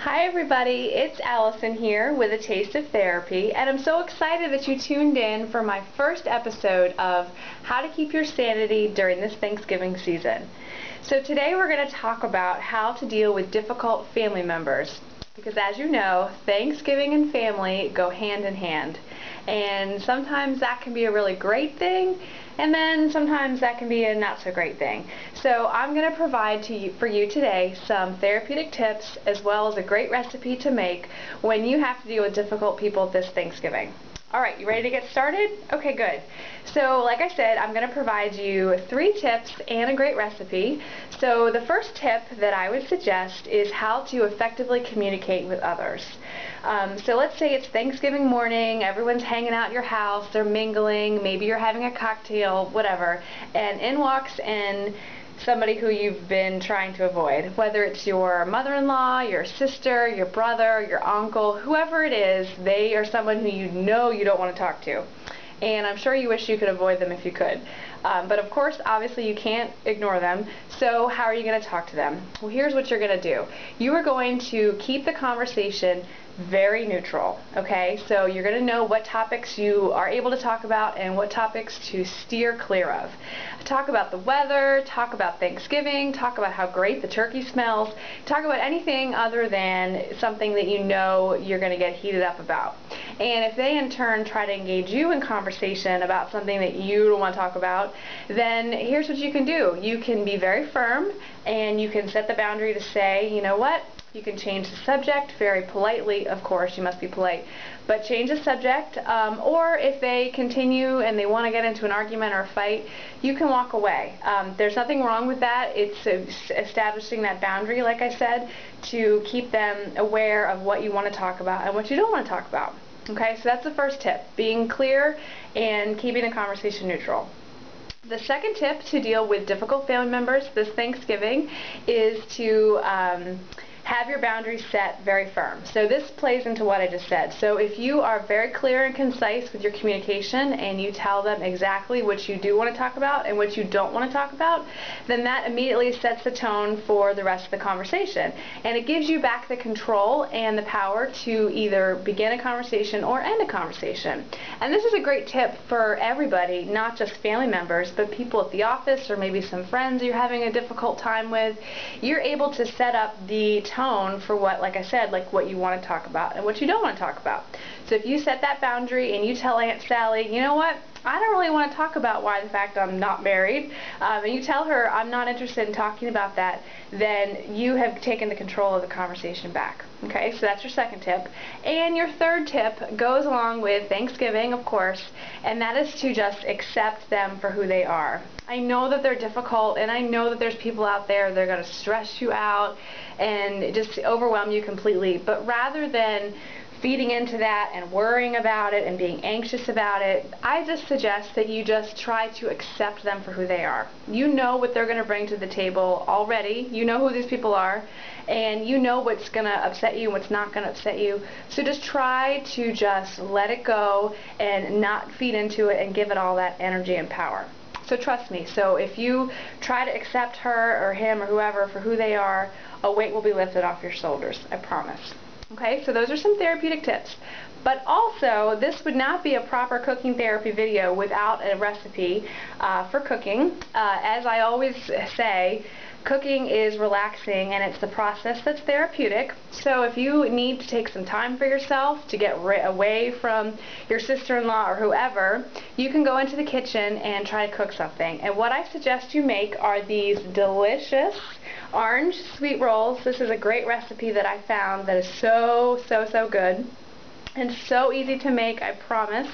Hi everybody, it's Allison here with A Taste of Therapy, and I'm so excited that you tuned in for my first episode of How to Keep Your Sanity During this Thanksgiving season. So today we're going to talk about how to deal with difficult family members, because as you know, Thanksgiving and family go hand in hand, and sometimes that can be a really great thing, and then sometimes that can be a not so great thing. So I'm going to provide for you today some therapeutic tips as well as a great recipe to make when you have to deal with difficult people this Thanksgiving. Alright, you ready to get started? Okay, good. So like I said, I'm going to provide you 3 tips and a great recipe. So the first tip that I would suggest is how to effectively communicate with others. So let's say it's Thanksgiving morning, everyone's hanging out at your house, they're mingling, maybe you're having a cocktail, whatever, and in walks somebody who you've been trying to avoid, whether it's your mother-in-law, your sister, your brother, your uncle, whoever it is, they are someone who you know you don't want to talk to. And I'm sure you wish you could avoid them if you could. But of course, obviously you can't ignore them, so how are you going to talk to them? Well, here's what you're going to do. You are going to keep the conversation very neutral, okay? So you're going to know what topics you are able to talk about and what topics to steer clear of. Talk about the weather, talk about Thanksgiving, talk about how great the turkey smells, talk about anything other than something that you know you're going to get heated up about. And if they in turn try to engage you in conversation about something that you don't want to talk about, then here's what you can do. You can be very firm and you can set the boundary to say, you know what? You can change the subject very politely, of course, you must be polite, but change the subject, or if they continue and they want to get into an argument or a fight, you can walk away. There's nothing wrong with that. It's establishing that boundary, like I said, to keep them aware of what you want to talk about and what you don't want to talk about. Okay, so that's the first tip, being clear and keeping the conversation neutral. The second tip to deal with difficult family members this Thanksgiving is to have your boundaries set very firm. So this plays into what I just said. So if you are very clear and concise with your communication and you tell them exactly what you do want to talk about and what you don't want to talk about, then that immediately sets the tone for the rest of the conversation. And it gives you back the control and the power to either begin a conversation or end a conversation. And this is a great tip for everybody, not just family members, but people at the office or maybe some friends you're having a difficult time with. You're able to set up the tone for what, like I said, like what you want to talk about and what you don't want to talk about. So if you set that boundary and you tell Aunt Sally, you know what, I don't really want to talk about why the fact I'm not married, and you tell her I'm not interested in talking about that, then you have taken the control of the conversation back. Okay, so that's your second tip. And your third tip goes along with Thanksgiving, of course, and that is to just accept them for who they are. I know that they're difficult, and I know that there's people out there that are going to stress you out and just overwhelm you completely, but rather than feeding into that and worrying about it and being anxious about it, I just suggest that you just try to accept them for who they are. You know what they're going to bring to the table already. You know who these people are, and you know what's going to upset you and what's not going to upset you. So just try to just let it go and not feed into it and give it all that energy and power. So trust me, so if you try to accept her or him or whoever for who they are, a weight will be lifted off your shoulders, I promise. Okay, so those are some therapeutic tips. But also, this would not be a proper cooking therapy video without a recipe for cooking. As I always say, cooking is relaxing and it's the process that's therapeutic. So if you need to take some time for yourself to get away from your sister-in-law or whoever, you can go into the kitchen and try to cook something. And what I suggest you make are these delicious orange sweet rolls. This is a great recipe that I found that is so good and so easy to make, I promise.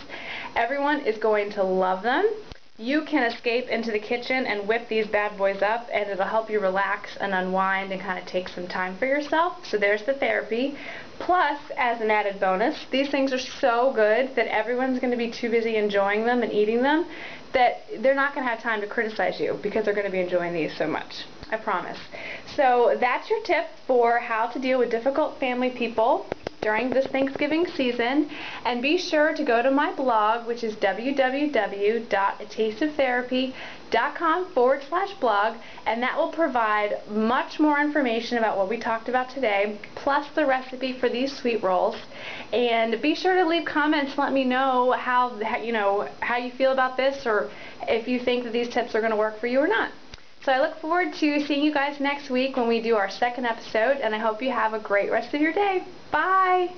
Everyone is going to love them. You can escape into the kitchen and whip these bad boys up, and it'll help you relax and unwind and kind of take some time for yourself. So there's the therapy. Plus, as an added bonus, these things are so good that everyone's going to be too busy enjoying them and eating them that they're not going to have time to criticize you because they're going to be enjoying these so much. I promise. So that's your tip for how to deal with difficult family people during this Thanksgiving season. And be sure to go to my blog, which is www.atasteoftherapy.com/blog, and that will provide much more information about what we talked about today, plus the recipe for these sweet rolls. And be sure to leave comments. Let me know how you feel about this, or if you think that these tips are going to work for you or not. So I look forward to seeing you guys next week when we do our second episode, and I hope you have a great rest of your day. Bye!